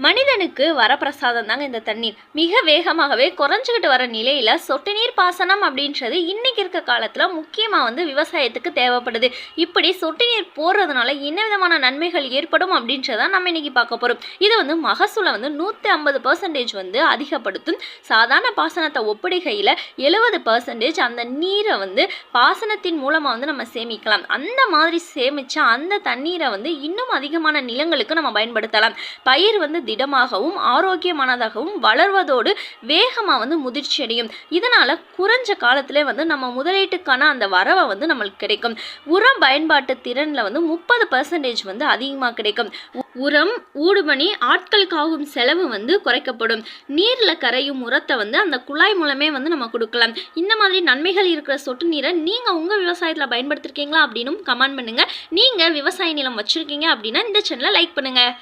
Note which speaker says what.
Speaker 1: மனிதனுக்கு வரப்பிரசாதம் தாங்க இந்த தண்ணீர். மிக வேகமாகவே குறைஞ்சிக்கிட்டு வர நிலையில் சொட்டு நீர் பாசனம் அப்படின்றது இன்னைக்கு இருக்க காலத்தில் முக்கியமாக விவசாயத்துக்கு தேவைப்படுது. இப்படி சொட்டு நீர் போடுறதுனால என்ன விதமான நன்மைகள் ஏற்படும் அப்படின்றத நம்ம இன்னைக்கு பார்க்க போகிறோம். இது மகசூலை 150% அதிகப்படுத்தும். சாதாரண பாசனத்தை ஒப்பிடுகையில் 70% அந்த நீரை பாசனத்தின் மூலமாக நம்ம சேமிக்கலாம். அந்த மாதிரி சேமிச்சா அந்த தண்ணீரை இன்னும் அதிகமான நிலங்களுக்கு நம்ம பயன்படுத்தலாம். பயிர் திடமாகவும் ஆரோக்கியமானதாகவும் வளர்வதோடு வேகமாக முதிர்ச்சி அடையும். இதனால் குறைஞ்ச காலத்திலே நம்ம முதலீட்டுக்கான அந்த வரவை நம்மளுக்கு கிடைக்கும். உரம் பயன்பாட்டு திறனில் 30% அதிகமாக கிடைக்கும். உரம் ஊடுபணி ஆட்களுக்காகும் செலவு குறைக்கப்படும். நீரில் கரையும் உரத்தை அந்த குழாய் மூலமே நம்ம கொடுக்கலாம். இந்த மாதிரி நன்மைகள் இருக்கிற சொட்டு நீரை நீங்கள் உங்கள் விவசாயத்தில் பயன்படுத்திருக்கீங்களா அப்படின்னு கமெண்ட் பண்ணுங்கள். நீங்கள் விவசாய நிலம் வச்சுருக்கீங்க அப்படின்னா இந்த சேனலை லைக் பண்ணுங்கள்.